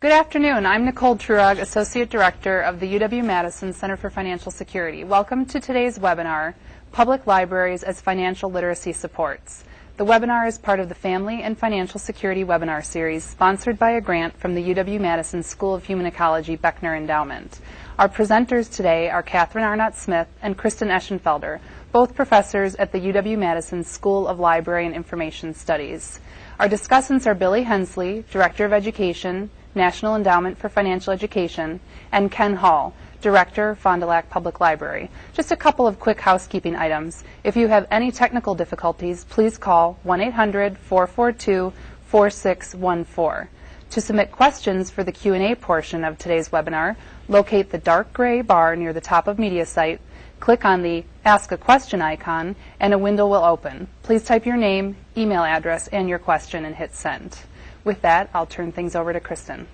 Good afternoon. I'm Nicole Trurog, Associate Director of the UW-Madison Center for Financial Security. Welcome to today's webinar, Public Libraries as Financial Literacy Supports. The webinar is part of the Family and Financial Security webinar series sponsored by a grant from the UW-Madison School of Human Ecology Beckner Endowment. Our presenters today are Catherine Arnott-Smith and Kristen Eschenfelder, both professors at the UW-Madison School of Library and Information Studies. Our discussants are Billy Hensley, Director of Education, National Endowment for Financial Education, and Ken Hall, Director, Fond du Lac Public Library. Just a couple of quick housekeeping items. If you have any technical difficulties, please call 1-800-442-4614. To submit questions for the Q&A portion of today's webinar, locate the dark gray bar near the top of MediaSite, click on the Ask a Question icon, and a window will open. Please type your name, email address, and your question and hit send. With that, I'll turn things over to Kristen.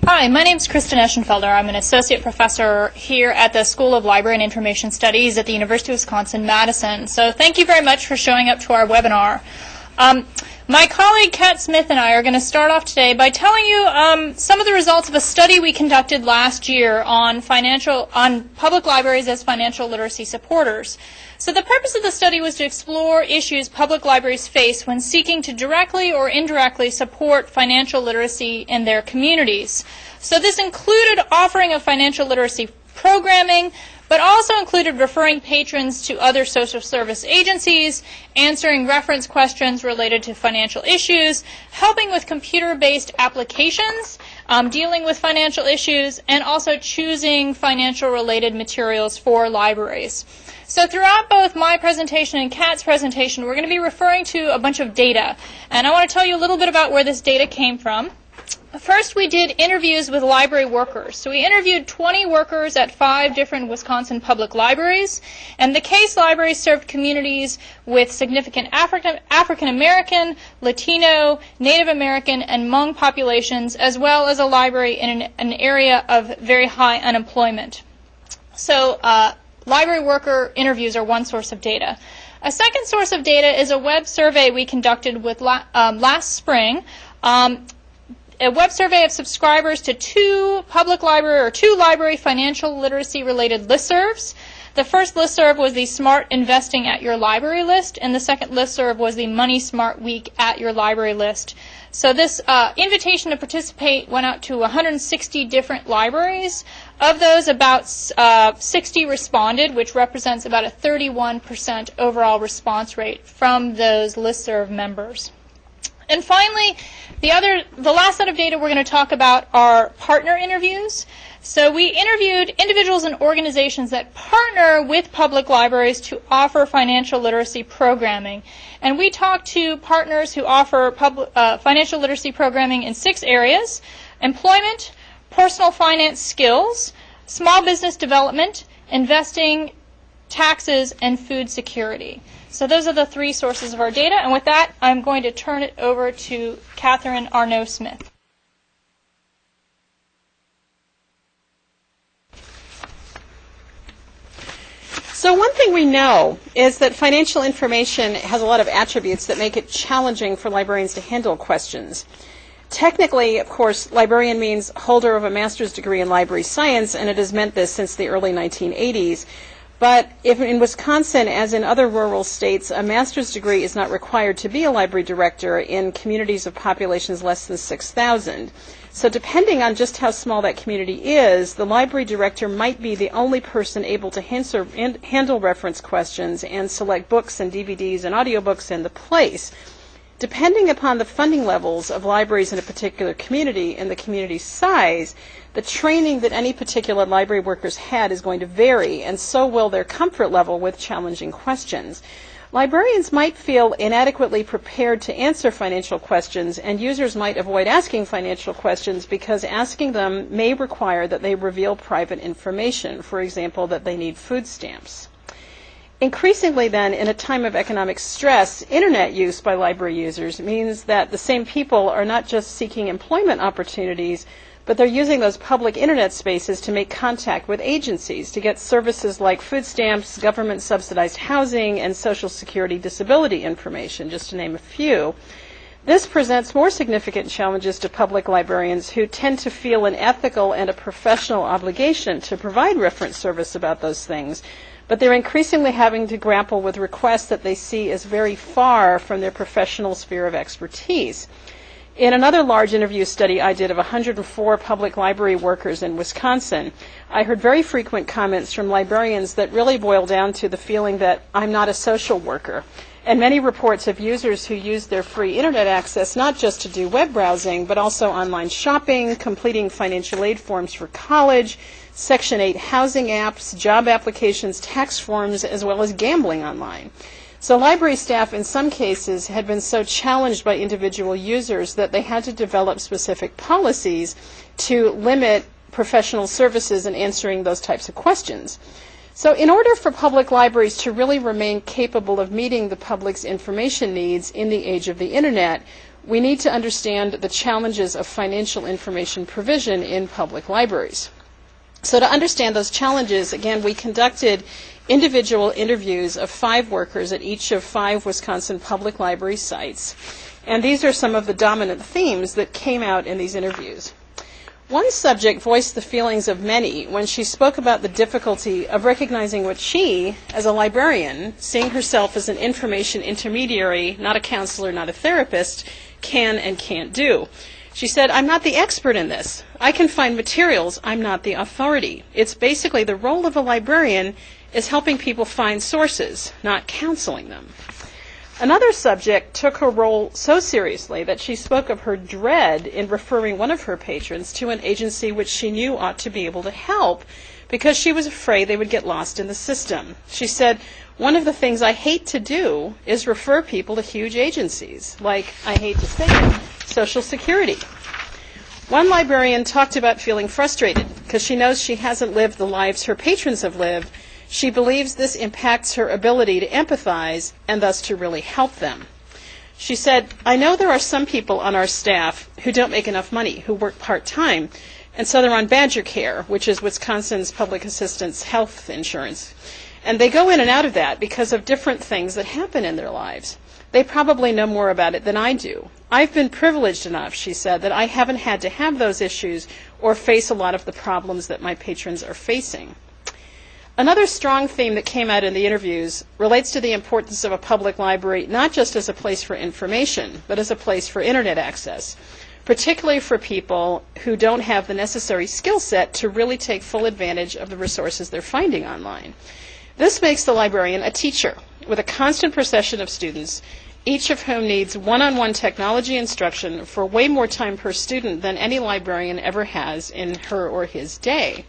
Hi, my name is Kristen Eschenfelder. I'm an associate professor here at the School of Library and Information Studies at the University of Wisconsin-Madison. So thank you very much for showing up to our webinar. My colleague Kat Smith and I are going to start off today by telling you some of the results of a study we conducted last year on public libraries as financial literacy supporters. So the purpose of the study was to explore issues public libraries face when seeking to directly or indirectly support financial literacy in their communities. So this included offering of financial literacy programming, but also included referring patrons to other social service agencies, answering reference questions related to financial issues, helping with computer-based applications, dealing with financial issues, and also choosing financial-related materials for libraries. So throughout both my presentation and Kat's presentation, we're going to be referring to a bunch of data. And I want to tell you a little bit about where this data came from. First, we did interviews with library workers. So we interviewed 20 workers at 5 different Wisconsin public libraries. And the case libraries served communities with significant African American, Latino, Native American, and Hmong populations, as well as a library in an area of very high unemployment. So library worker interviews are one source of data. A second source of data is a web survey we conducted with last spring. A web survey of subscribers to two library financial literacy related listservs. The first listserv was the Smart Investing at Your Library list, and the second listserv was the MoneySmart Week at Your Library list. So this invitation to participate went out to 160 different libraries. Of those, about 60 responded, which represents about a 31% overall response rate from those listserv members. And finally, the last set of data we're going to talk about are partner interviews. So we interviewed individuals and organizations that partner with public libraries to offer financial literacy programming. And we talked to partners who offer financial literacy programming in 6 areas: employment, personal finance skills, small business development, investing, taxes, and food security. So those are the 3 sources of our data, and with that, I'm going to turn it over to Catherine Arnott-Smith. So one thing we know is that financial information has a lot of attributes that make it challenging for librarians to handle questions. Technically, of course, librarian means holder of a master's degree in library science, and it has meant this since the early 1980s. But if in Wisconsin, as in other rural states, a master's degree is not required to be a library director in communities of populations less than 6,000. So depending on just how small that community is, the library director might be the only person able to handle reference questions and select books and DVDs and audiobooks in the place. Depending upon the funding levels of libraries in a particular community and the community size, the training that any particular library workers had is going to vary, and so will their comfort level with challenging questions. Librarians might feel inadequately prepared to answer financial questions, and users might avoid asking financial questions because asking them may require that they reveal private information, for example, that they need food stamps. Increasingly then, in a time of economic stress, internet use by library users means that the same people are not just seeking employment opportunities, but they're using those public internet spaces to make contact with agencies to get services like food stamps, government-subsidized housing, and Social Security disability information, just to name a few. This presents more significant challenges to public librarians who tend to feel an ethical and a professional obligation to provide reference service about those things, but they're increasingly having to grapple with requests that they see as very far from their professional sphere of expertise. In another large interview study I did of 104 public library workers in Wisconsin, I heard very frequent comments from librarians that really boil down to the feeling that I'm not a social worker. And many reports of users who use their free internet access not just to do web browsing, but also online shopping, completing financial aid forms for college, Section 8 housing apps, job applications, tax forms, as well as gambling online. So library staff in some cases had been so challenged by individual users that they had to develop specific policies to limit professional services in answering those types of questions. So in order for public libraries to really remain capable of meeting the public's information needs in the age of the internet, we need to understand the challenges of financial information provision in public libraries. So to understand those challenges, again, we conducted individual interviews of 5 workers at each of 5 Wisconsin public library sites. And these are some of the dominant themes that came out in these interviews. One subject voiced the feelings of many when she spoke about the difficulty of recognizing what she, as a librarian, seeing herself as an information intermediary, not a counselor, not a therapist, can and can't do. She said, I'm not the expert in this. I can find materials. I'm not the authority. It's basically the role of a librarian is helping people find sources, not counseling them. Another subject took her role so seriously that she spoke of her dread in referring one of her patrons to an agency which she knew ought to be able to help because she was afraid they would get lost in the system. She said, one of the things I hate to do is refer people to huge agencies, like, I hate to say it, Social Security. One librarian talked about feeling frustrated because she knows she hasn't lived the lives her patrons have lived. She believes this impacts her ability to empathize and thus to really help them. She said, I know there are some people on our staff who don't make enough money, who work part-time, and so they're on Badger Care, which is Wisconsin's public assistance health insurance. And they go in and out of that because of different things that happen in their lives. They probably know more about it than I do. I've been privileged enough, she said, that I haven't had to have those issues or face a lot of the problems that my patrons are facing. Another strong theme that came out in the interviews relates to the importance of a public library not just as a place for information, but as a place for internet access, particularly for people who don't have the necessary skill set to really take full advantage of the resources they're finding online. This makes the librarian a teacher with a constant procession of students, each of whom needs one-on-one technology instruction for way more time per student than any librarian ever has in her or his day.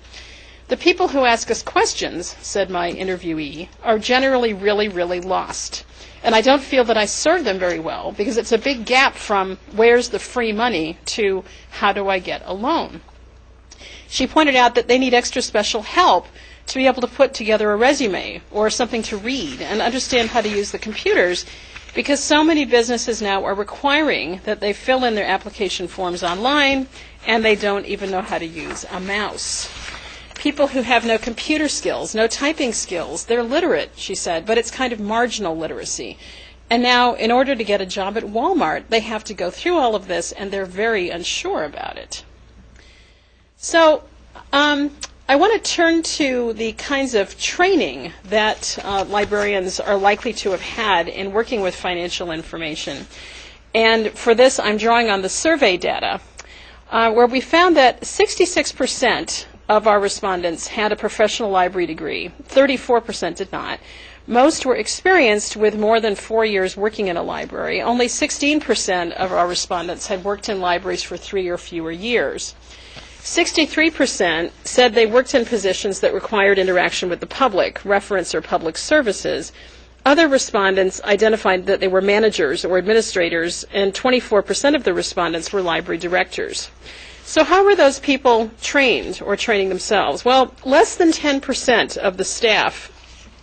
The people who ask us questions, said my interviewee, are generally really, really lost. And I don't feel that I serve them very well because it's a big gap from where's the free money to how do I get a loan. She pointed out that they need extra special help to be able to put together a resume or something to read and understand how to use the computers because so many businesses now are requiring that they fill in their application forms online and they don't even know how to use a mouse. People who have no computer skills, no typing skills, they're literate, she said, but it's kind of marginal literacy. And now, in order to get a job at Walmart, they have to go through all of this, and they're very unsure about it. So I want to turn to the kinds of training that librarians are likely to have had in working with financial information. And for this, I'm drawing on the survey data, where we found that 66% of our respondents had a professional library degree. 34% did not. Most were experienced with more than 4 years working in a library. Only 16% of our respondents had worked in libraries for 3 or fewer years. 63% said they worked in positions that required interaction with the public, reference or public services. Other respondents identified that they were managers or administrators, and 24% of the respondents were library directors. So how were those people trained or training themselves? Well, less than 10% of the staff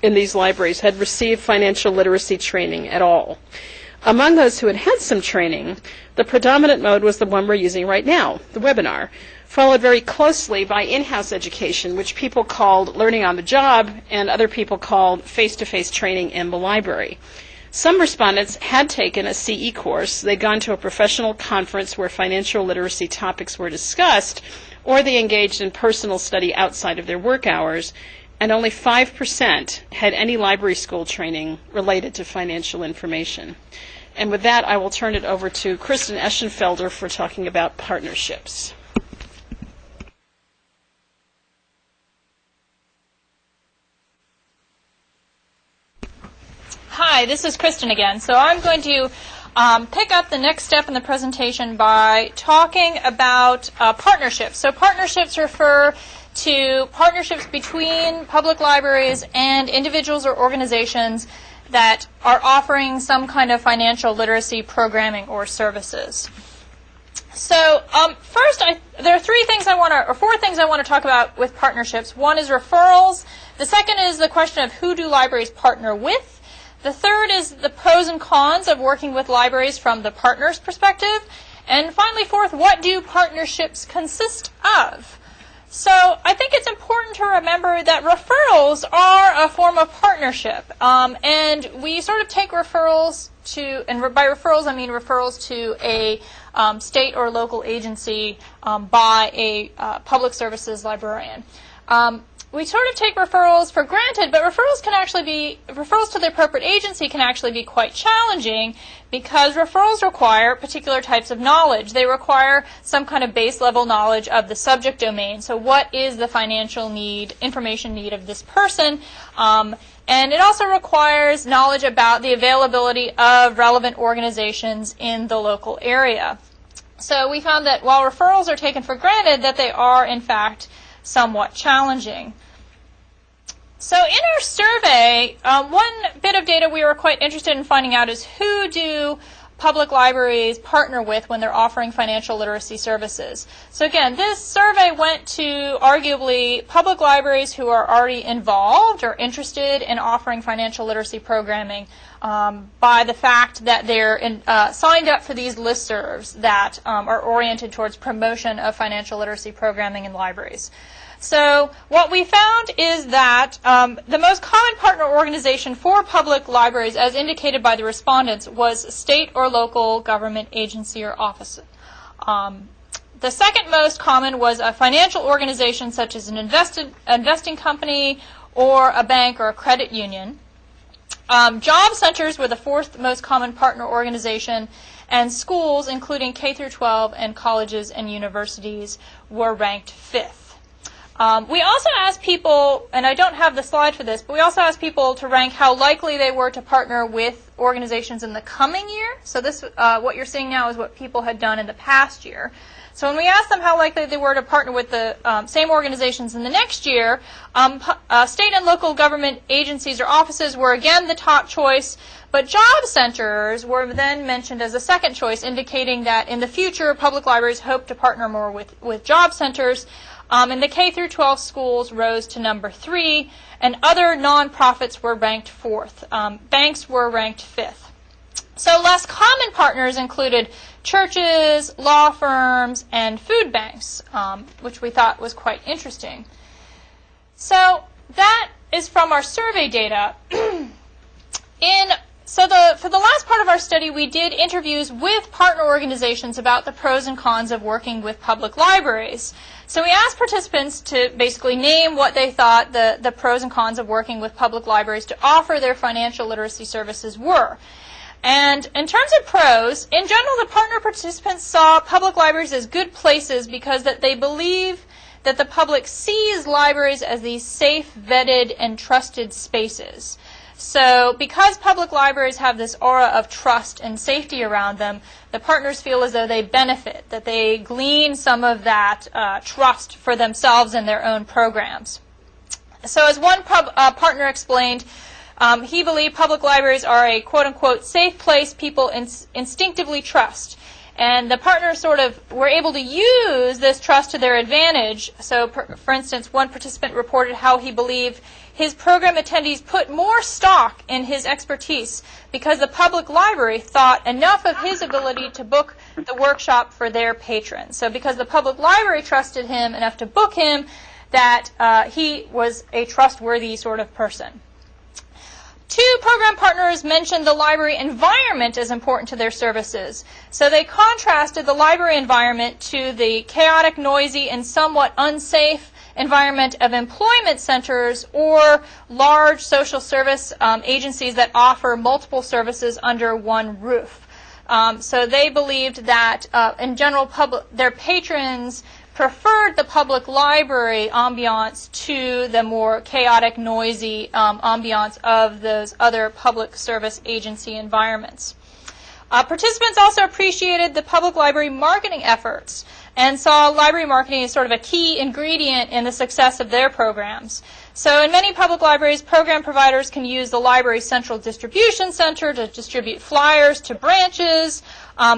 in these libraries had received financial literacy training at all. Among those who had had some training, the predominant mode was the one we're using right now, the webinar, followed very closely by in-house education, which people called learning on the job and other people called face-to-face training in the library. Some respondents had taken a CE course, they'd gone to a professional conference where financial literacy topics were discussed, or they engaged in personal study outside of their work hours, and only 5% had any library school training related to financial information. And with that, I will turn it over to Kristen Eschenfelder for talking about partnerships. Hi, this is Kristen again. So I'm going to pick up the next step in the presentation by talking about partnerships. So partnerships refer to partnerships between public libraries and individuals or organizations that are offering some kind of financial literacy programming or services. So first, there are four things I want to talk about with partnerships. One is referrals. The second is the question of who do libraries partner with. The third is the pros and cons of working with libraries from the partner's perspective. And finally, fourth, what do partnerships consist of? So I think it's important to remember that referrals are a form of partnership. And we sort of take referrals to, and by referrals I mean referrals to a state or local agency by a public services librarian. We sort of take referrals for granted, but referrals to the appropriate agency can actually be quite challenging because referrals require particular types of knowledge. They require some kind of base level knowledge of the subject domain. So what is the financial need, information need of this person? And it also requires knowledge about the availability of relevant organizations in the local area. So we found that while referrals are taken for granted, that they are in fact somewhat challenging. So in our survey, one bit of data we were quite interested in finding out is who do public libraries partner with when they're offering financial literacy services. So again, this survey went to arguably public libraries who are already involved or interested in offering financial literacy programming by the fact that they're signed up for these listservs that are oriented towards promotion of financial literacy programming in libraries. So what we found is that the most common partner organization for public libraries, as indicated by the respondents, was state or local government agency or office. The second most common was a financial organization such as an investing company or a bank or a credit union. Job centers were the fourth most common partner organization, and schools, including K through 12 and colleges and universities, were ranked fifth. We also asked people, and I don't have the slide for this, but we also asked people to rank how likely they were to partner with organizations in the coming year. So this, what you're seeing now is what people had done in the past year. So when we asked them how likely they were to partner with the same organizations in the next year, state and local government agencies or offices were again the top choice, but job centers were then mentioned as a second choice, indicating that in the future public libraries hope to partner more with job centers. And the K through 12 schools rose to number 3, and other nonprofits were ranked 4th. Banks were ranked 5th. So less common partners included churches, law firms, and food banks, which we thought was quite interesting. So that is from our survey data. For the last part of our study, we did interviews with partner organizations about the pros and cons of working with public libraries. So we asked participants to basically name what they thought the pros and cons of working with public libraries to offer their financial literacy services were. And in terms of pros, in general, the partner participants saw public libraries as good places because that they believe that the public sees libraries as these safe, vetted, and trusted spaces. So because public libraries have this aura of trust and safety around them, the partners feel as though they benefit, that they glean some of that trust for themselves and their own programs. So as one partner explained, he believed public libraries are a quote-unquote safe place people instinctively trust. And the partners sort of were able to use this trust to their advantage. So, for instance, one participant reported how he believed his program attendees put more stock in his expertise because the public library thought enough of his ability to book the workshop for their patrons. So because the public library trusted him enough to book him, that he was a trustworthy sort of person. Two program partners mentioned the library environment as important to their services. So they contrasted the library environment to the chaotic, noisy, and somewhat unsafe environment of employment centers or large social service agencies that offer multiple services under one roof. So they believed that, in general, their patrons preferred the public library ambiance to the more chaotic, noisy ambiance of those other public service agency environments. Participants also appreciated the public library marketing efforts and saw library marketing as sort of a key ingredient in the success of their programs. So in many public libraries, program providers can use the library's central distribution center to distribute flyers to branches,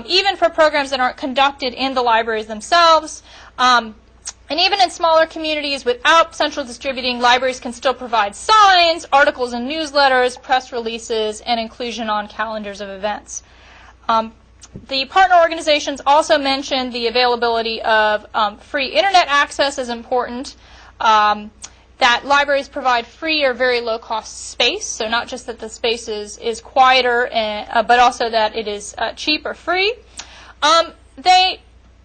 even for programs that aren't conducted in the libraries themselves. And even in smaller communities without central distributing, libraries can still provide signs, articles and newsletters, press releases, and inclusion on calendars of events. The partner organizations also mentioned the availability of free internet access as important, that libraries provide free or very low-cost space, so not just that the space is quieter, but also that it is cheap or free. And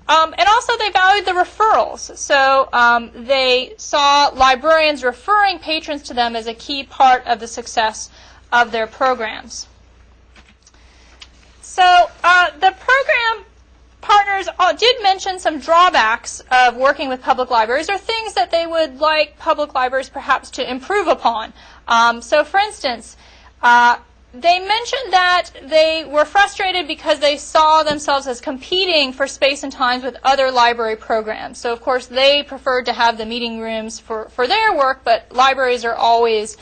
also they valued the referrals. So they saw librarians referring patrons to them as a key part of the success of their programs. So the program partners did mention some drawbacks of working with public libraries, or things that they would like public libraries perhaps to improve upon. So for instance, they mentioned that they were frustrated because they saw themselves as competing for space and times with other library programs. So of course they preferred to have the meeting rooms for their work, but libraries are always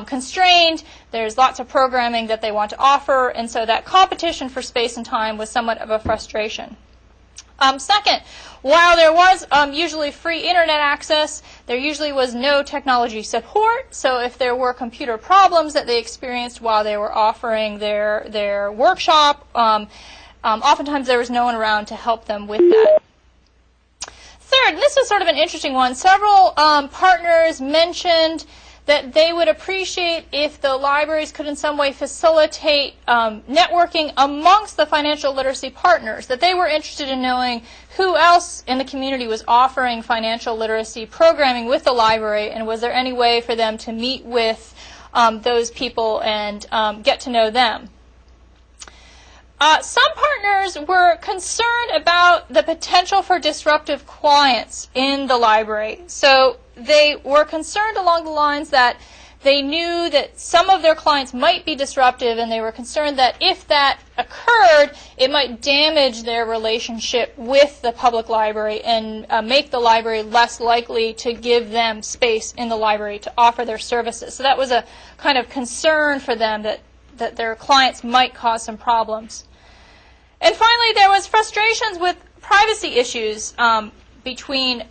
constrained. There's lots of programming that they want to offer, and so that competition for space and time was somewhat of a frustration. Second, while there was usually free internet access, there usually was no technology support. So if there were computer problems that they experienced while they were offering their workshop, oftentimes there was no one around to help them with that. Third, and this was sort of an interesting one, several partners mentioned that they would appreciate if the libraries could in some way facilitate networking amongst the financial literacy partners, that they were interested in knowing who else in the community was offering financial literacy programming with the library, and was there any way for them to meet with those people and get to know them. Some partners were concerned about the potential for disruptive clients in the library. So they were concerned along the lines that they knew that some of their clients might be disruptive, and they were concerned that if that occurred, it might damage their relationship with the public library and make the library less likely to give them space in the library to offer their services. So that was a kind of concern for them, that their clients might cause some problems. And finally, there was frustrations with privacy issues between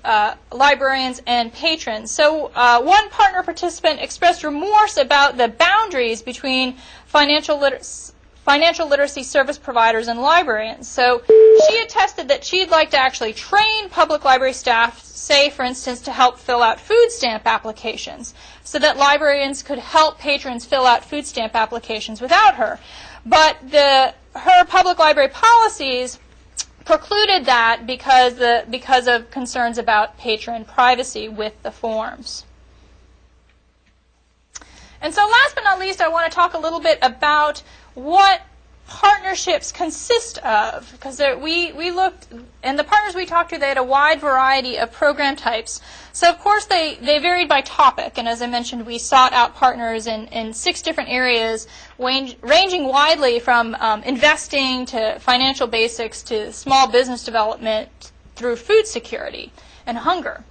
librarians and patrons. So one partner participant expressed remorse about the boundaries between financial literacy service providers and librarians. So she attested that she'd like to actually train public library staff, say, for instance, to help fill out food stamp applications, so that librarians could help patrons fill out food stamp applications without her. But her public library policies precluded that because of concerns about patron privacy with the forms. And so last but not least, I want to talk a little bit about what partnerships consist of, because we looked, and the partners we talked to, they had a wide variety of program types. So of course they varied by topic, and as I mentioned, we sought out partners in 6 different areas, ranging widely from investing to financial basics to small business development through food security and hunger.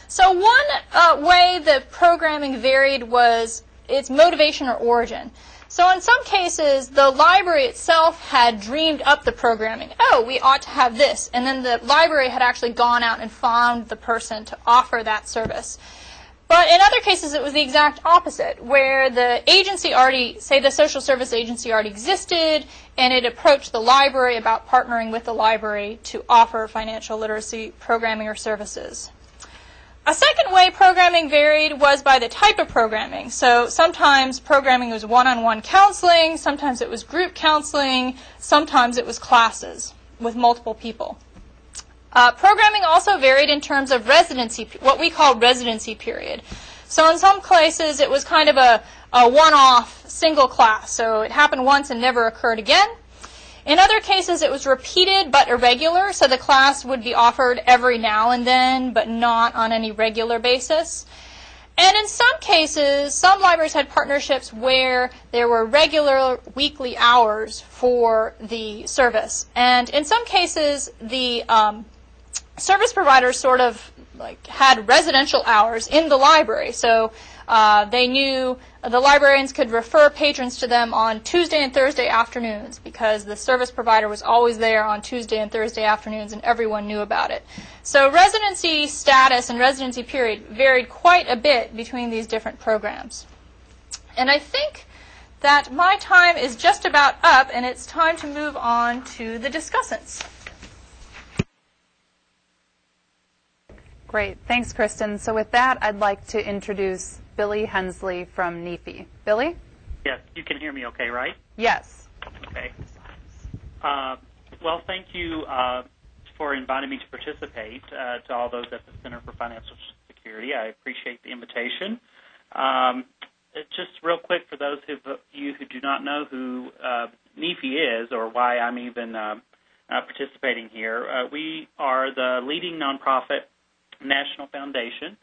So one way the programming varied was its motivation or origin. So in some cases, the library itself had dreamed up the programming. Oh, we ought to have this. And then the library had actually gone out and found the person to offer that service. But in other cases, it was the exact opposite, where the agency already, say the social service agency already existed, and it approached the library about partnering with the library to offer financial literacy programming or services. A second way programming varied was by the type of programming. So sometimes programming was one-on-one counseling, sometimes it was group counseling, sometimes it was classes with multiple people. Programming also varied in terms of residency, what we call residency period. So in some places it was kind of a one-off single class, so it happened once and never occurred again. In other cases, it was repeated but irregular, so the class would be offered every now and then, but not on any regular basis. And in some cases, some libraries had partnerships where there were regular weekly hours for the service. And in some cases, the service providers sort of had residential hours in the library. So they knew the librarians could refer patrons to them on Tuesday and Thursday afternoons because the service provider was always there on Tuesday and Thursday afternoons and everyone knew about it. So residency status and residency period varied quite a bit between these different programs. And I think that my time is just about up and it's time to move on to the discussants. Great. Thanks, Kristen. So with that, I'd like to introduce Billy Hensley from NEFI. Billy? Yes, you can hear me okay, right? Yes. Okay. Well, thank you for inviting me to participate, to all those at the Center for Financial Security. I appreciate the invitation. Just real quick, for those of you who do not know who NEFI is or why I'm even participating here, we are the leading nonprofit national foundation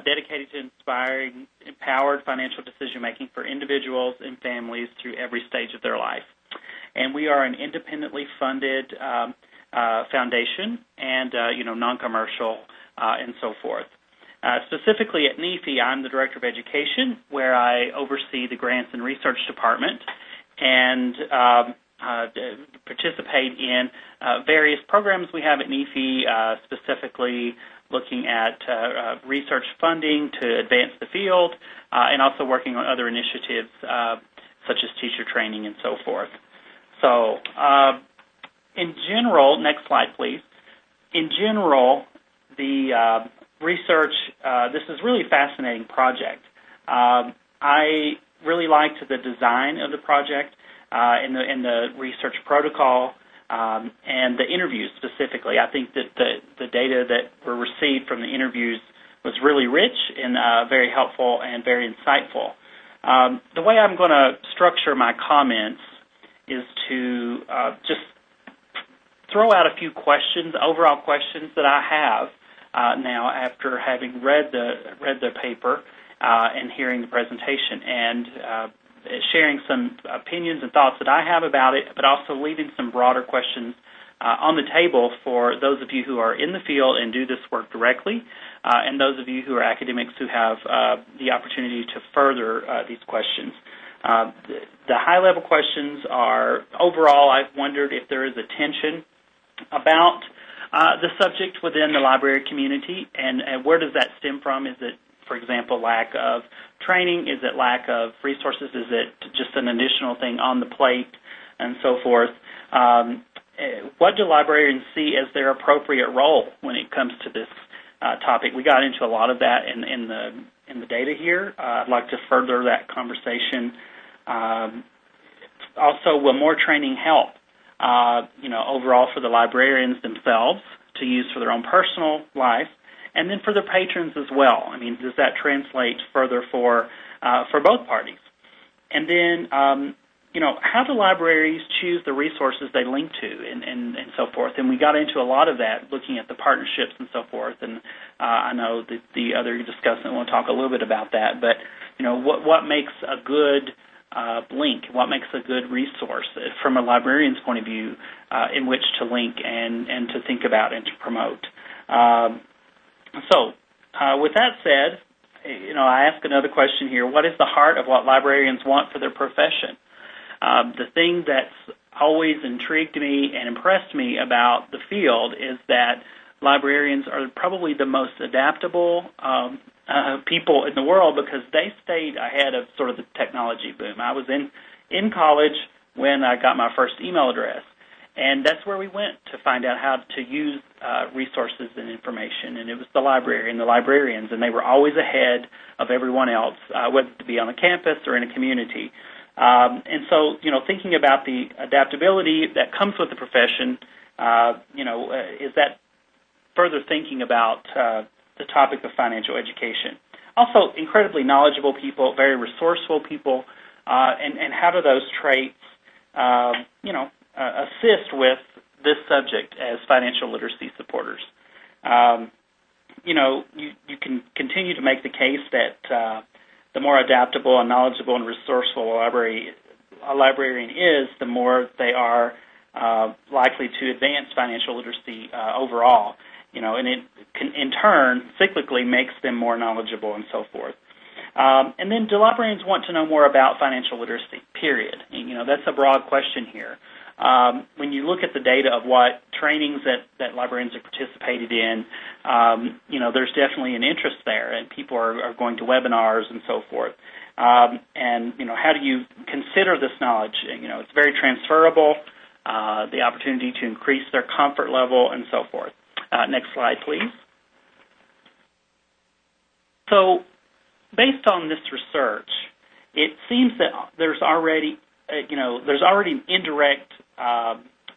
dedicated to inspiring empowered financial decision-making for individuals and families through every stage of their life. And we are an independently funded foundation and, non-commercial and so forth. Specifically at NEFI, I'm the Director of Education, where I oversee the Grants and Research Department and participate in various programs we have at NEFI, specifically looking at research funding to advance the field, and also working on other initiatives such as teacher training and so forth. So in general, next slide please. In general, the research, this is really a fascinating project. I really liked the design of the project and the research protocol. And the interviews specifically. I think that the data that were received from the interviews was really rich and very helpful and very insightful. The way I'm going to structure my comments is to just throw out a few questions, overall questions that I have now after having read the paper and hearing the presentation, and sharing some opinions and thoughts that I have about it, but also leaving some broader questions on the table for those of you who are in the field and do this work directly, and those of you who are academics who have the opportunity to further these questions. The high-level questions are, overall, I've wondered if there is a tension about the subject within the library community, and where does that stem from? Is it, for example, lack of training? Is it lack of resources? Is it just an additional thing on the plate and so forth? What do librarians see as their appropriate role when it comes to this topic? We got into a lot of that in the data here. I'd like to further that conversation. Also, will more training help, overall for the librarians themselves to use for their own personal life, and then for the patrons as well? I mean, does that translate further for both parties? And then, how do libraries choose the resources they link to and so forth? And we got into a lot of that, looking at the partnerships and so forth. And I know that the other discussant will talk a little bit about that. But, what makes a good link? What makes a good resource from a librarian's point of view in which to link and to think about and to promote? So, with that said, I ask another question here. What is the heart of what librarians want for their profession? The thing that's always intrigued me and impressed me about the field is that librarians are probably the most adaptable people in the world because they stayed ahead of sort of the technology boom. I was in college when I got my first email address, And that's where we went to find out how to use resources and information. And it was the library and the librarians, and they were always ahead of everyone else, whether it be on a campus or in a community. And so, thinking about the adaptability that comes with the profession, is that further thinking about the topic of financial education. Also, incredibly knowledgeable people, very resourceful people, and how do those traits, assist with this subject as financial literacy supporters. You can continue to make the case that the more adaptable and knowledgeable and resourceful a librarian is, the more they are likely to advance financial literacy overall. And it can, in turn, cyclically makes them more knowledgeable and so forth. And then do librarians want to know more about financial literacy, period? That's a broad question here. When you look at the data of what trainings that librarians have participated in, there's definitely an interest there, and people are going to webinars and so forth. And how do you consider this knowledge? It's very transferable, the opportunity to increase their comfort level and so forth. Next slide, please. So, based on this research, it seems that there's already an indirect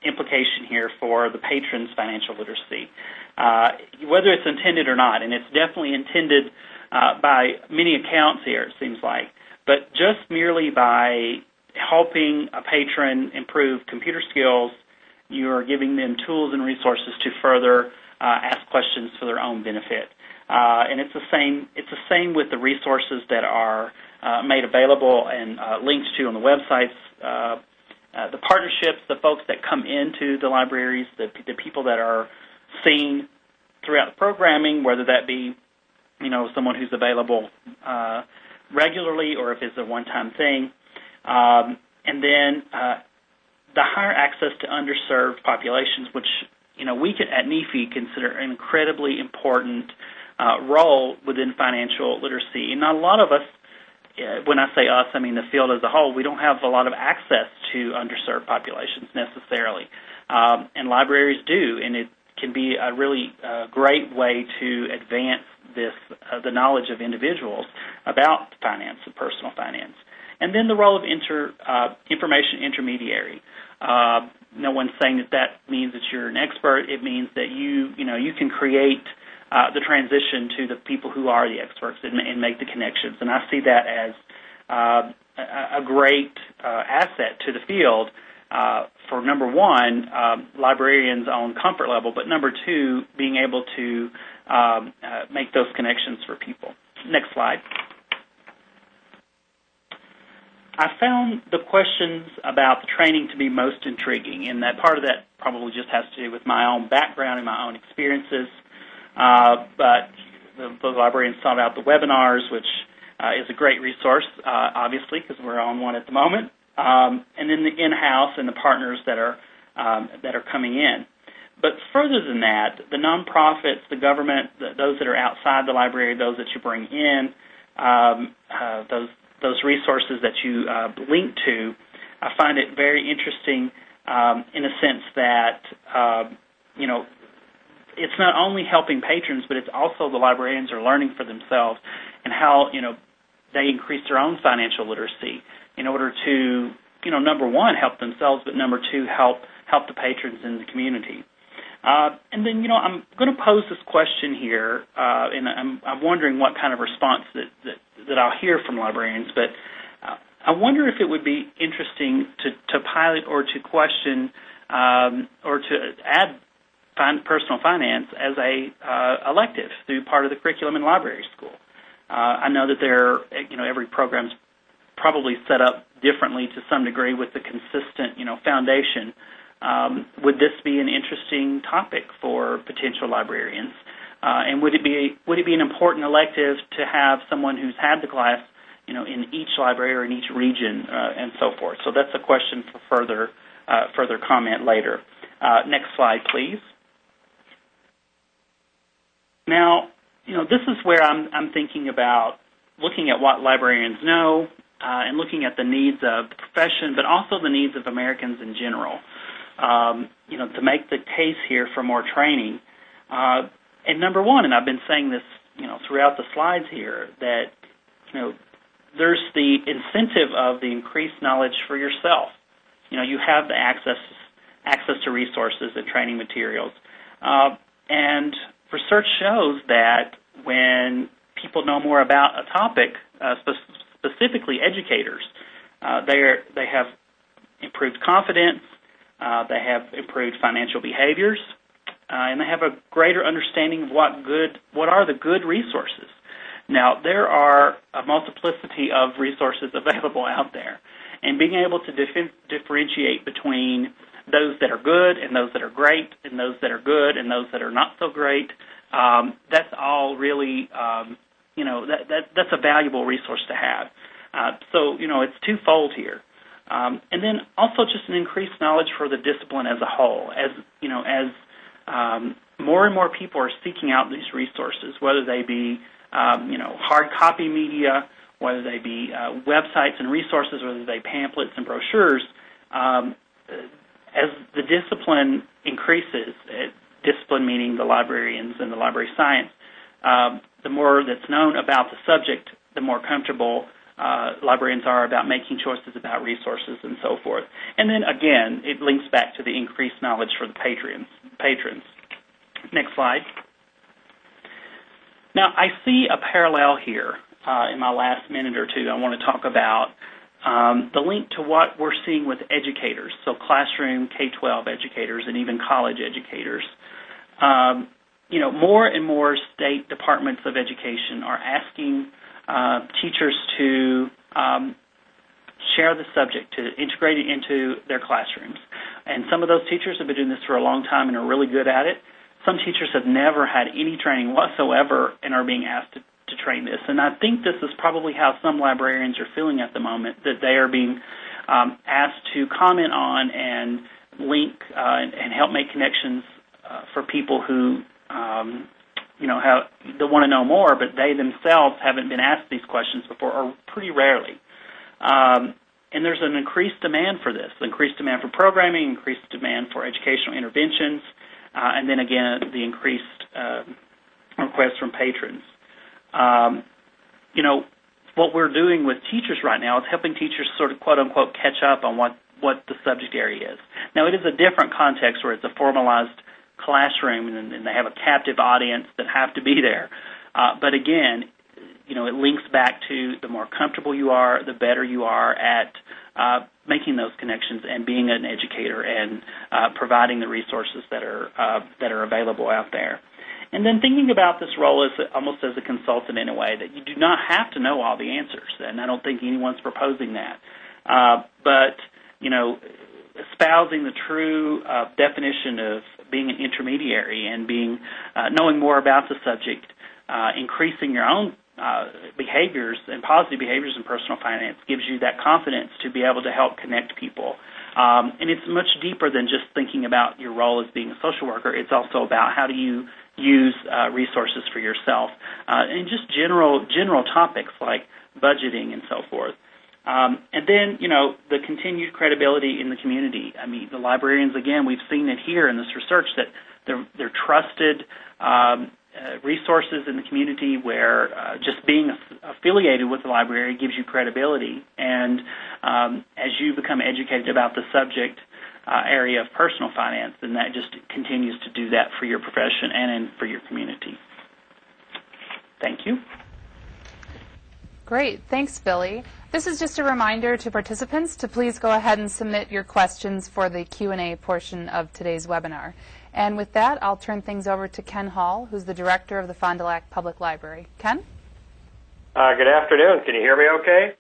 implication here for the patron's financial literacy, whether it's intended or not, and it's definitely intended by many accounts here, it seems like, but just merely by helping a patron improve computer skills, you are giving them tools and resources to further ask questions for their own benefit. And it's the same with the resources that are made available and linked to on the websites. The partnerships, the folks that come into the libraries, the people that are seen throughout the programming, whether that be someone who's available regularly or if it's a one-time thing, and then the higher access to underserved populations, which we at NEFI consider an incredibly important role within financial literacy. And not a lot of us, when I say us, I mean the field as a whole, we don't have a lot of access to underserved populations necessarily. And libraries do, and it can be a really great way to advance the knowledge of individuals about finance and personal finance. And then the role of information intermediary. No one's saying that means that you're an expert. It means that you can create the transition to the people who are the experts and make the connections. And I see that as a great asset to the field for, number one, librarians' own comfort level, but number two, being able to make those connections for people. Next slide. I found the questions about the training to be most intriguing, and that part of that probably just has to do with my own background and my own experiences. But the librarians sought out the webinars, which is a great resource, obviously, because we're on one at the moment, and then the in-house and the partners that are coming in. But further than that, the nonprofits, the government, those that are outside the library, those that you bring in, those resources that you link to, I find it very interesting in a sense that, it's not only helping patrons, but it's also the librarians are learning for themselves and how, they increase their own financial literacy in order to, number one, help themselves, but number two, help the patrons in the community. And then, I'm going to pose this question here, and I'm wondering what kind of response that I'll hear from librarians, but I wonder if it would be interesting to pilot or to question or to add personal finance as a elective through part of the curriculum in library school. I know that every program's probably set up differently to some degree with the consistent, foundation. Would this be an interesting topic for potential librarians? And would it be an important elective to have someone who's had the class, in each library or in each region, and so forth? So that's a question for further comment later. Next slide, please. Now, this is where I'm thinking about looking at what librarians know and looking at the needs of the profession, but also the needs of Americans in general. to make the case here for more training. And number one, and I've been saying this, throughout the slides here, that, there's the incentive of the increased knowledge for yourself. You have the access to resources and training materials. And research shows that when people know more about a topic, specifically educators, they have improved confidence, they have improved financial behaviors, and they have a greater understanding of what are the good resources. Now, there are a multiplicity of resources available out there, and being able to differentiate between those that are good and those that are great and those that are good and those that are not so great, that's all really, that's a valuable resource to have. So, it's twofold here. And then also just an increased knowledge for the discipline as a whole. As more and more people are seeking out these resources, whether they be, hard copy media, whether they be websites and resources, whether they pamphlets and brochures, as the discipline increases, discipline meaning the librarians and the library science, the more that's known about the subject, the more comfortable librarians are about making choices about resources and so forth. And then, again, it links back to the increased knowledge for the patrons. Next slide. Now, I see a parallel here in my last minute or two. I want to talk about the link to what we're seeing with educators, so classroom K-12 educators and even college educators. More and more state departments of education are asking teachers to share the subject, to integrate it into their classrooms. And some of those teachers have been doing this for a long time and are really good at it. Some teachers have never had any training whatsoever and are being asked to train this. And I think this is probably how some librarians are feeling at the moment, that they are being asked to comment on and link and help make connections for people who they want to know more, but they themselves haven't been asked these questions before, or pretty rarely. And there's an increased demand for this, increased demand for programming, increased demand for educational interventions, and then again, the increased requests from patrons. What we're doing with teachers right now is helping teachers sort of, quote-unquote, catch up on what the subject area is. Now, it is a different context where it's a formalized classroom and they have a captive audience that have to be there. But again, it links back to the more comfortable you are, the better you are at making those connections and being an educator and providing the resources that are available out there. And then thinking about this role as almost as a consultant in a way, that you do not have to know all the answers, and I don't think anyone's proposing that. But espousing the true definition of being an intermediary and knowing more about the subject, increasing your own behaviors and positive behaviors in personal finance gives you that confidence to be able to help connect people. And it's much deeper than just thinking about your role as being a social worker. It's also about how do you use resources for yourself, and just general topics like budgeting and so forth. And then, the continued credibility in the community. I mean, the librarians, again, we've seen it here in this research that they're trusted resources in the community where just being affiliated with the library gives you credibility. And as you become educated about the subject area of personal finance, then that just continues to do that for your profession and for your community. Thank you. Great. Thanks, Billy. This is just a reminder to participants to please go ahead and submit your questions for the Q&A portion of today's webinar. And with that, I'll turn things over to Ken Hall, who's the director of the Fond du Lac Public Library. Ken? Good afternoon. Can you hear me okay?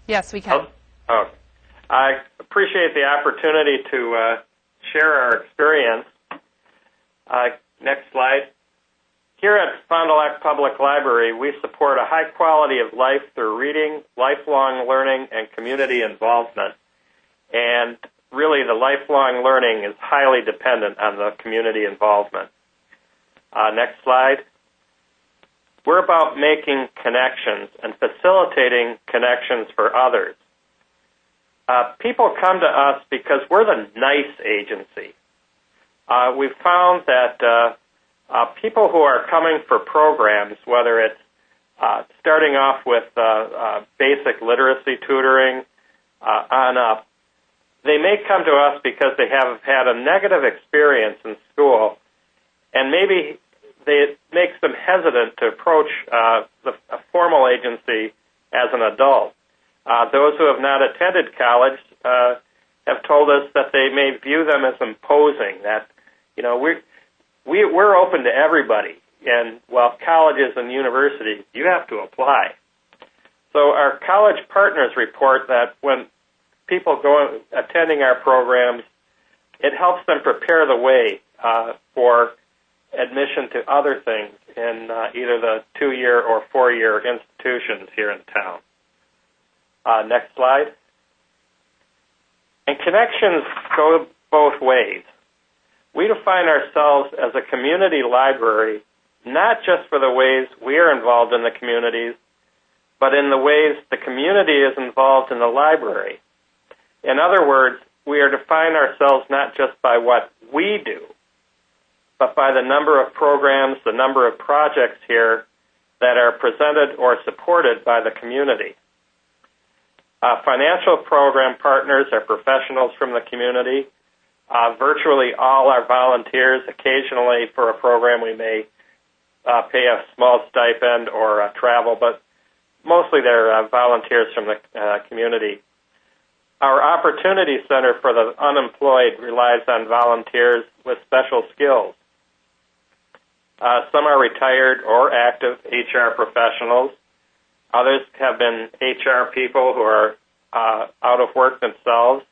Yes, we can. Oh. I appreciate the opportunity to share our experience. Next slide. Here at Fond du Lac Public Library, we support a high quality of life through reading, lifelong learning, and community involvement. And really, the lifelong learning is highly dependent on the community involvement. Next slide. We're about making connections and facilitating connections for others. people come to us because we're the nice agency. We've found that people who are coming for programs, whether it's starting off with basic literacy tutoring on up, they may come to us because they have had a negative experience in school, and maybe it makes them hesitant to approach a formal agency as an adult. Those who have not attended college have told us that they may view them as imposing, that, you know, we're open to everybody, and while colleges and universities, you have to apply. So our college partners report that when people go attending our programs, it helps them prepare the way for admission to other things in either the 2-year or 4-year institutions here in town. Next slide. And connections go both ways. We define ourselves as a community library, not just for the ways we are involved in the communities, but in the ways the community is involved in the library. In other words, we are defining ourselves not just by what we do, but by the number of programs, the number of projects here that are presented or supported by the community. Financial program partners are professionals from the community. Virtually all are volunteers. Occasionally, for a program, we may pay a small stipend or travel, but mostly they're volunteers from the community. Our Opportunity Center for the Unemployed relies on volunteers with special skills. Some are retired or active HR professionals. Others have been HR people who are out of work themselves.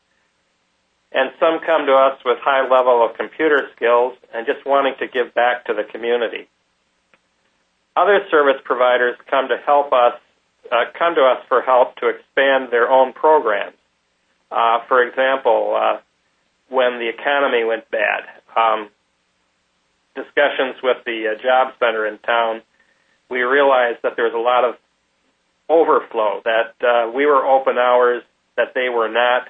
And some come to us with high level of computer skills and just wanting to give back to the community. Other service providers come to us for help to expand their own programs. For example, when the economy went bad, discussions with the job center in town, we realized that there was a lot of overflow, that we were open hours, that they were not,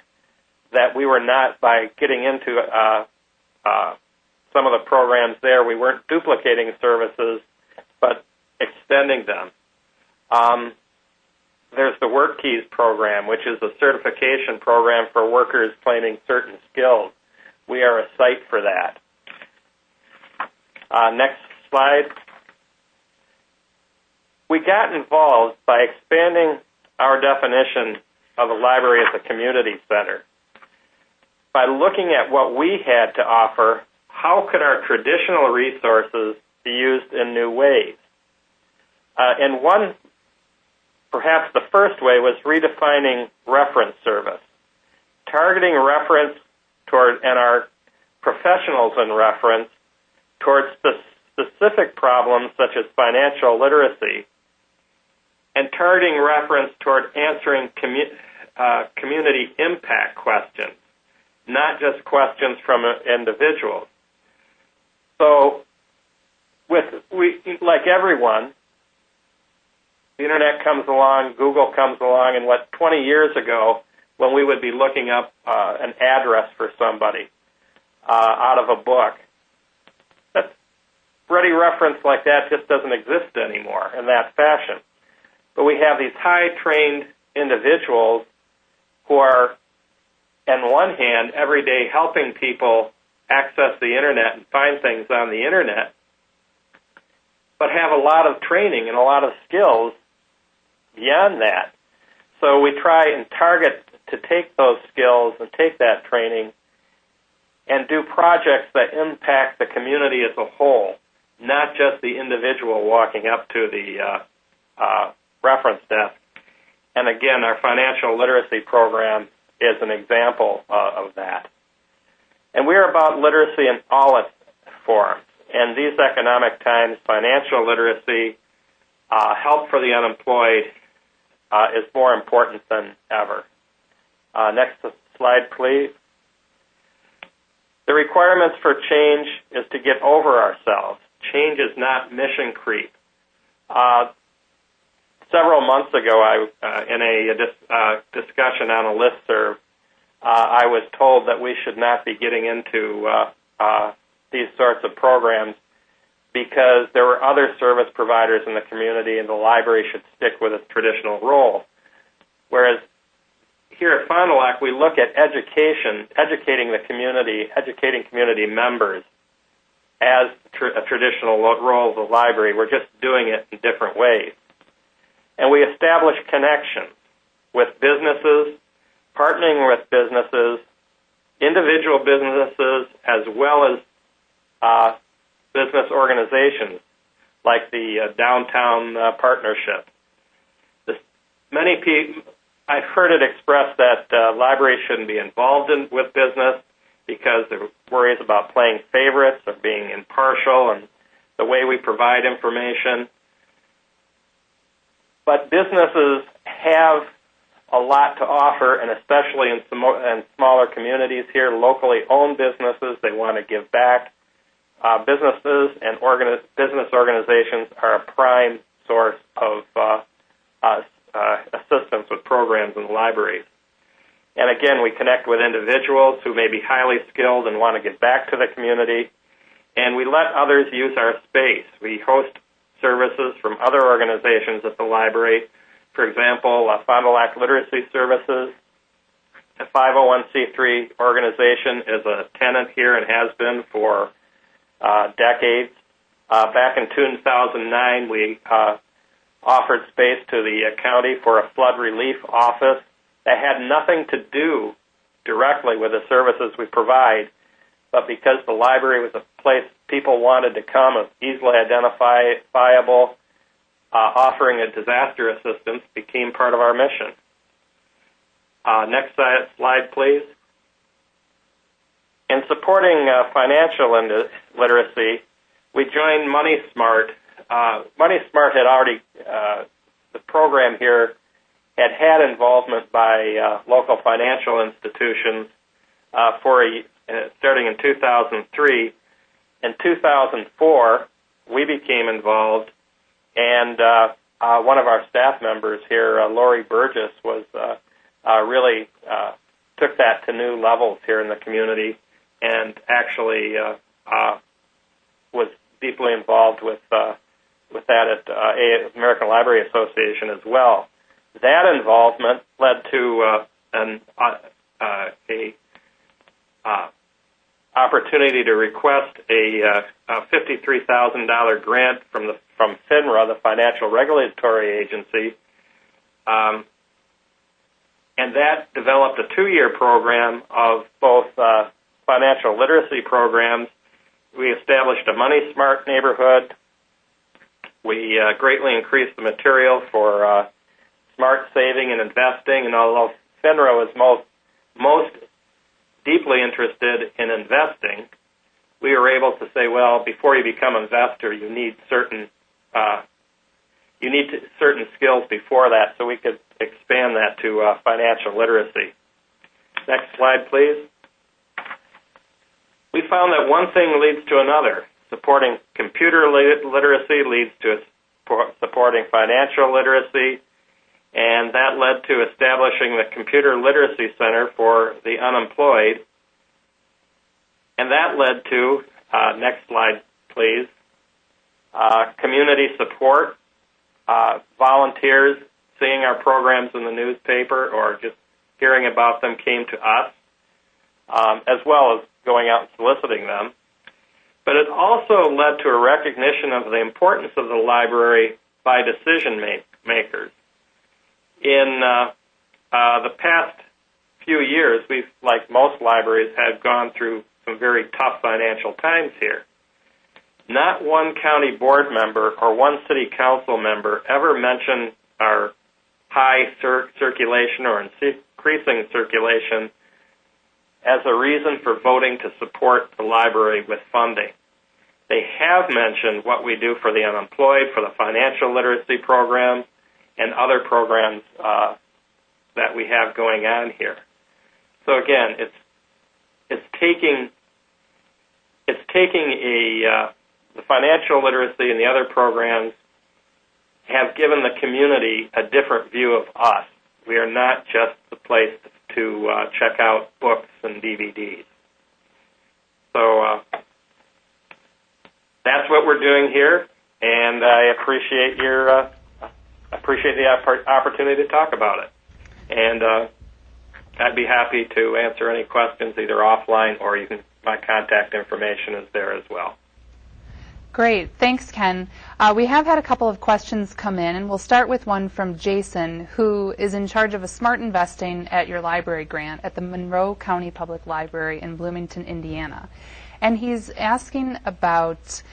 that we were not, by getting into some of the programs there, we weren't duplicating services, but extending them. There's the Work Keys program, which is a certification program for workers claiming certain skills. We are a site for that. Next slide. We got involved by expanding our definition of the library as a community center. By looking at what we had to offer, how could our traditional resources be used in new ways? And one, perhaps the first way, was redefining reference service, targeting reference toward, and our professionals in reference, towards specific problems such as financial literacy, and targeting reference toward answering community impact questions, not just questions from individuals. So, like everyone, the Internet comes along, Google comes along, and 20 years ago, when we would be looking up an address for somebody out of a book, that ready reference like that just doesn't exist anymore in that fashion. But we have these high-trained individuals who are, on one hand, every day helping people access the Internet and find things on the Internet, but have a lot of training and a lot of skills beyond that. So we try and target to take those skills and take that training and do projects that impact the community as a whole, not just the individual walking up to the reference desk. And again, our financial literacy program is an example of that. And we're about literacy in all its forms. In these economic times, financial literacy, help for the unemployed, is more important than ever. Next slide, please. The requirements for change is to get over ourselves. Change is not mission creep. Several months ago, in a discussion on a listserv, I was told that we should not be getting into these sorts of programs because there were other service providers in the community and the library should stick with its traditional role. Whereas here at Fond du Lac, we look at educating the community, educating community members as a traditional role of the library. We're just doing it in different ways. And we establish connections with businesses, partnering with businesses, individual businesses, as well as business organizations like the Downtown Partnership. Many people, I've heard it expressed that libraries shouldn't be involved with business because there are worries about playing favorites or being impartial and the way we provide information. But businesses have a lot to offer, and especially in smaller communities here, locally owned businesses, they want to give back. Businesses and business organizations are a prime source of assistance with programs in the libraries. And again, we connect with individuals who may be highly skilled and want to give back to the community, and we let others use our space. We host services from other organizations at the library. For example, Fond du Lac Literacy Services, a 501c3 organization, is a tenant here and has been for decades. Back in 2009, we offered space to the county for a flood relief office that had nothing to do directly with the services we provide, but because the library was a place people wanted to come, of easily identifiable, offering a disaster assistance became part of our mission. Next slide, please. In supporting financial literacy, we joined MoneySmart. MoneySmart had already, the program here had involvement by local financial institutions starting in 2003. In 2004, we became involved, and one of our staff members here, Lori Burgess, was really took that to new levels here in the community, and actually was deeply involved with that at American Library Association as well. That involvement led to an opportunity to request a $53,000 grant from FINRA, the Financial Regulatory Agency, and that developed a 2-year program of both financial literacy programs. We established a MoneySmart Neighborhood. We greatly increased the material for smart saving and investing, and although FINRA was most deeply interested in investing, we were able to say, well, before you become an investor, you need certain skills before that, so we could expand that to financial literacy. Next slide, please. We found that one thing leads to another. Supporting computer literacy leads to supporting financial literacy, and that led to establishing the Computer Literacy Center for the Unemployed. And that led to, next slide, please, community support, volunteers seeing our programs in the newspaper or just hearing about them came to us, as well as going out and soliciting them. But it also led to a recognition of the importance of the library by decision makers. In the past few years, we've, like most libraries, have gone through some very tough financial times here. Not one county board member or one city council member ever mentioned our high circulation or increasing circulation as a reason for voting to support the library with funding. They have mentioned what we do for the unemployed, for the financial literacy program, and other programs that we have going on here. So again, it's taking the financial literacy and the other programs have given the community a different view of us. We are not just the place to check out books and DVDs. So that's what we're doing here, and I appreciate the opportunity to talk about it. And I'd be happy to answer any questions either offline or my contact information is there as well. Great. Thanks, Ken. We have had a couple of questions come in, and we'll start with one from Jason, who is in charge of a Smart Investing at Your Library grant at the Monroe County Public Library in Bloomington, Indiana. And he's asking about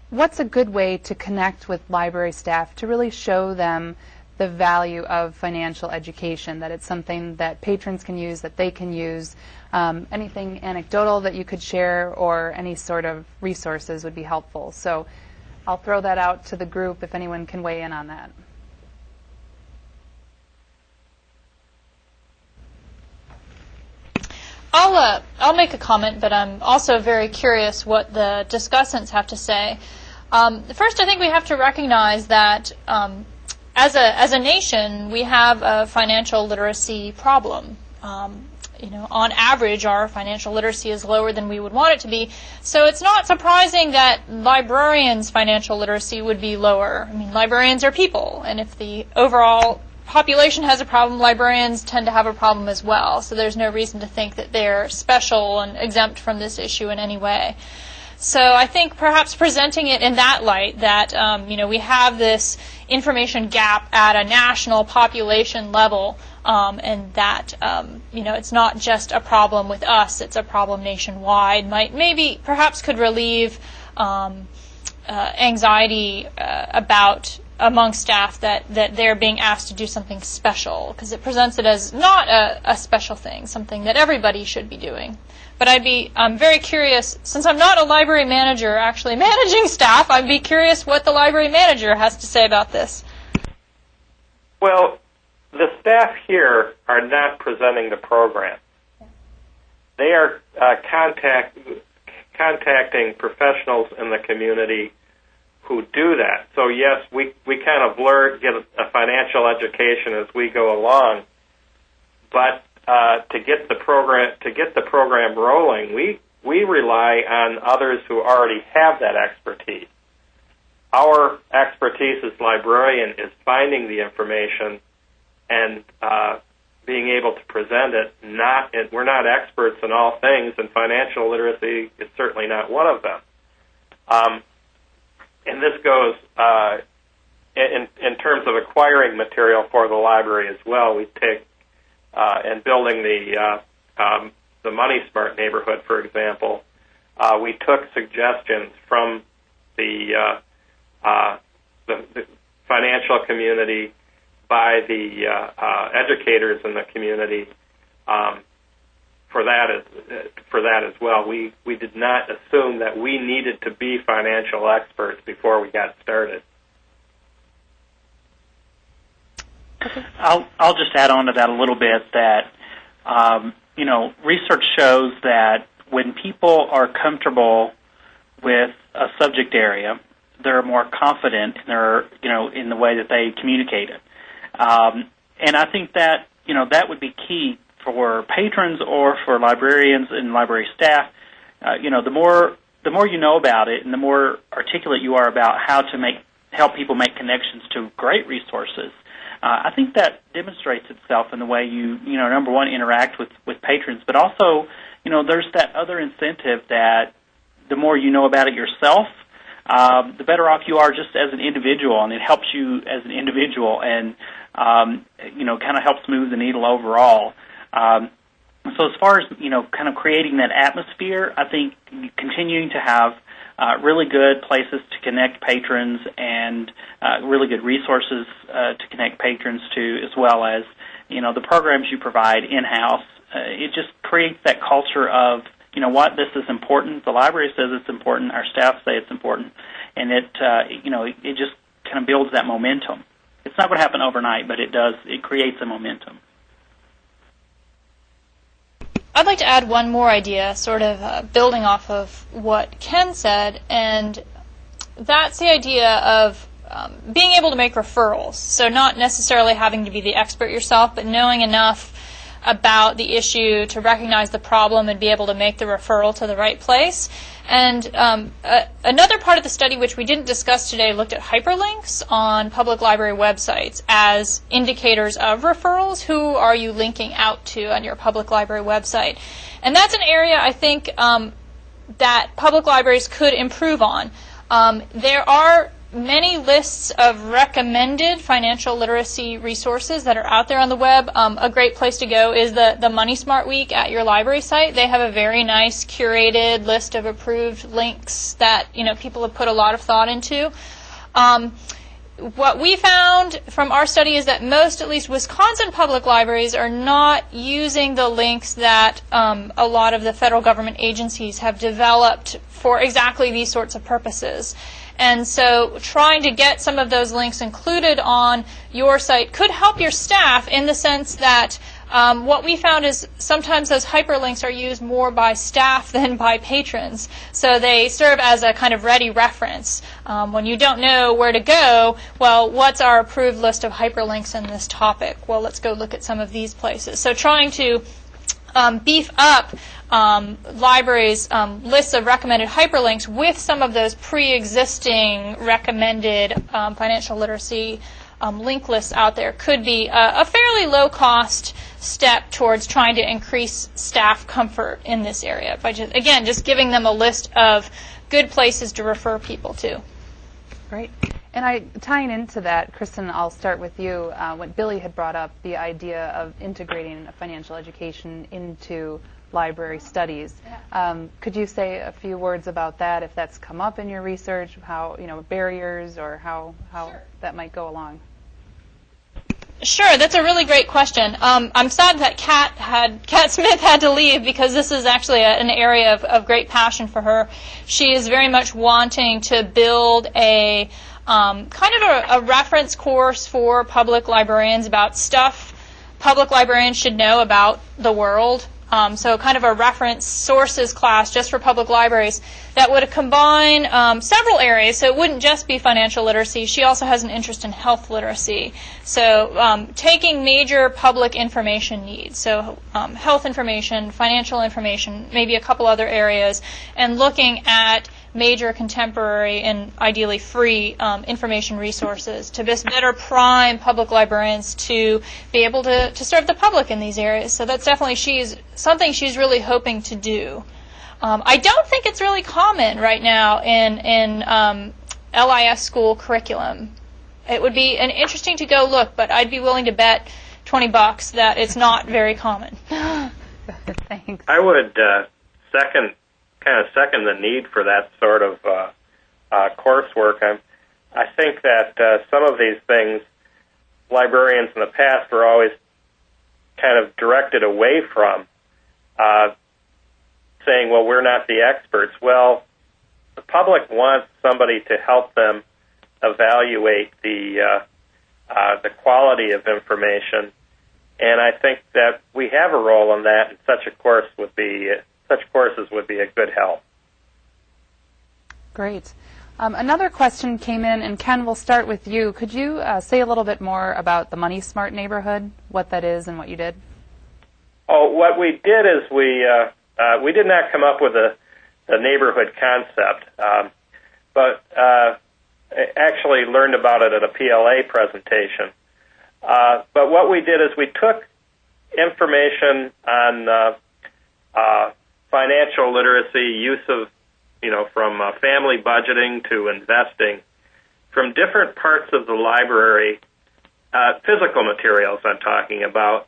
what's a good way to connect with library staff to really show them the value of financial education, that it's something that patrons can use, that they can use. Anything anecdotal that you could share or any sort of resources would be helpful. So I'll throw that out to the group if anyone can weigh in on that. I'll make a comment, but I'm also very curious what the discussants have to say. First, I think we have to recognize that as a nation, we have a financial literacy problem. On average, our financial literacy is lower than we would want it to be. So it's not surprising that librarians' financial literacy would be lower. I mean, librarians are people, and if the overall population has a problem, librarians tend to have a problem as well. So there's no reason to think that they're special and exempt from this issue in any way. So I think perhaps presenting it in that light, that we have this information gap at a national population level, and that it's not just a problem with us; it's a problem nationwide. Perhaps could relieve anxiety among staff that they're being asked to do something special, because it presents it as not a special thing, something that everybody should be doing. But I'm very curious, since I'm not a library manager actually managing staff, I'd be curious what the library manager has to say about this. Well, the staff here are not presenting the program. They are contacting professionals in the community who do that. So yes, we kind of get a financial education as we go along, but to get the program rolling, we rely on others who already have that expertise. Our expertise as librarian is finding the information and being able to present it. We're not experts in all things, and financial literacy is certainly not one of them. And this goes in terms of acquiring material for the library as well. We take and building the MoneySmart Neighborhood, for example. We took suggestions from the financial community by the educators in the community for that as well. We did not assume that we needed to be financial experts before we got started. I'll just add on to that a little bit that research shows that when people are comfortable with a subject area, they're more confident in the way that they communicate it. And I think that that would be key for patrons or for librarians and library staff. The more you know about it, and the more articulate you are about how to help people make connections to great resources, I think that demonstrates itself in the way you number one, interact with patrons, but also, there's that other incentive that the more you know about it yourself, the better off you are just as an individual, and it helps you as an individual, and kind of helps move the needle overall. So as far as kind of creating that atmosphere, I think continuing to have really good places to connect patrons and really good resources to connect patrons to, as well as the programs you provide in-house. It just creates that culture of this is important. The library says it's important. Our staff say it's important, and it just kind of builds that momentum. It's not going to happen overnight, but it does. It creates a momentum. I'd like to add one more idea, sort of building off of what Ken said, and that's the idea of being able to make referrals. So not necessarily having to be the expert yourself, but knowing enough about the issue to recognize the problem and be able to make the referral to the right place. And another part of the study, which we didn't discuss today, looked at hyperlinks on public library websites as indicators of referrals. Who are you linking out to on your public library website? And that's an area I think that public libraries could improve on. There are many lists of recommended financial literacy resources that are out there on the web. A great place to go is the MoneySmart Week at your library site. They have a very nice curated list of approved links that people have put a lot of thought into. What we found from our study is that most, at least Wisconsin public libraries, are not using the links that a lot of the federal government agencies have developed for exactly these sorts of purposes. And so trying to get some of those links included on your site could help your staff in the sense that what we found is sometimes those hyperlinks are used more by staff than by patrons. So they serve as a kind of ready reference. When you don't know where to go, well, what's our approved list of hyperlinks in this topic? Well, let's go look at some of these places. So trying to beef up libraries' lists of recommended hyperlinks with some of those pre-existing recommended financial literacy link lists out there could be a fairly low-cost step towards trying to increase staff comfort in this area by just giving them a list of good places to refer people to. Great. And tying into that, Kristen, I'll start with you. What Billy had brought up, the idea of integrating financial education into library studies. Could you say a few words about that, if that's come up in your research, how, barriers or how Sure. that might go along? Sure, that's a really great question. I'm sad that Kat Smith had to leave because this is actually an area of great passion for her. She is very much wanting to build a kind of a reference course for public librarians about stuff public librarians should know about the world. So kind of a reference sources class just for public libraries that would combine several areas. So it wouldn't just be financial literacy. She also has an interest in health literacy. So taking major public information needs, so health information, financial information, maybe a couple other areas, and looking at major contemporary and ideally free information resources to just better prime public librarians to be able to serve the public in these areas. So that's definitely something she's really hoping to do. I don't think it's really common right now in LIS school curriculum. It would be interesting to go look, but I'd be willing to bet $20 that it's not very common. Thanks. I would second the need for that sort of coursework. I think that some of these things librarians in the past were always kind of directed away from, saying, well, we're not the experts. Well, the public wants somebody to help them evaluate the quality of information, and I think that we have a role in that, and such courses would be a good help. Great. Another question came in, and Ken, we'll start with you. Could you say a little bit more about the MoneySmart Neighborhood, what that is and what you did? Oh, what we did is we did not come up with the neighborhood concept, but actually learned about it at a PLA presentation. But what we did is we took information on financial literacy, use of, from family budgeting to investing, from different parts of the library, physical materials I'm talking about,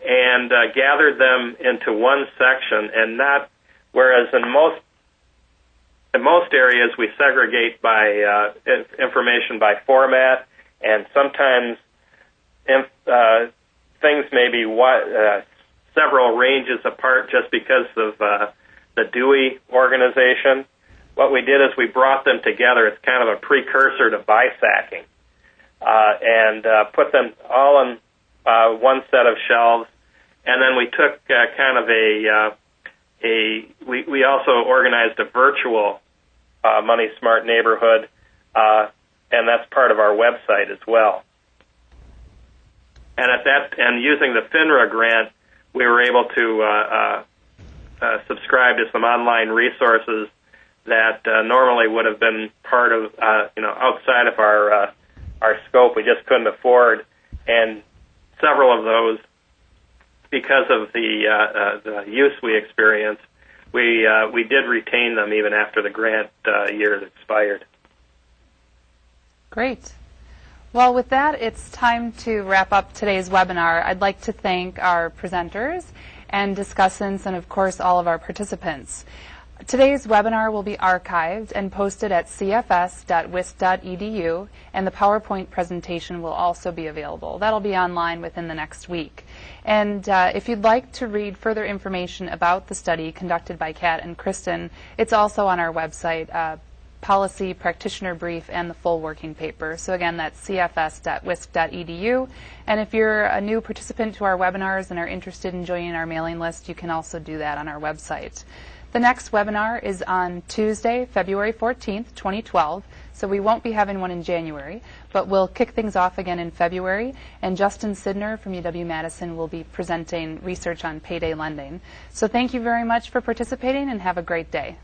and gathered them into one section, and not, whereas in most areas we segregate by information by format, and sometimes things may be several ranges apart just because of the Dewey organization. What we did is we brought them together. It's kind of a precursor to bisacking, and put them all on one set of shelves. And then we took we also organized a virtual MoneySmart Neighborhood, and that's part of our website as well. And using the FINRA grant, we were able to subscribe to some online resources that normally would have been part of, outside of our scope. We just couldn't afford, and several of those, because of the use we experienced, we did retain them even after the grant years expired. Great. Well, with that, it's time to wrap up today's webinar. I'd like to thank our presenters and discussants and, of course, all of our participants. Today's webinar will be archived and posted at cfs.wisc.edu, and the PowerPoint presentation will also be available. That'll be online within the next week. And if you'd like to read further information about the study conducted by Kat and Kristen, it's also on our website, policy, practitioner brief, and the full working paper. So again, that's cfs.wisc.edu. And if you're a new participant to our webinars and are interested in joining our mailing list, you can also do that on our website. The next webinar is on Tuesday, February 14th, 2012, so we won't be having one in January, but we'll kick things off again in February, and Justin Sidner from UW-Madison will be presenting research on payday lending. So thank you very much for participating, and have a great day.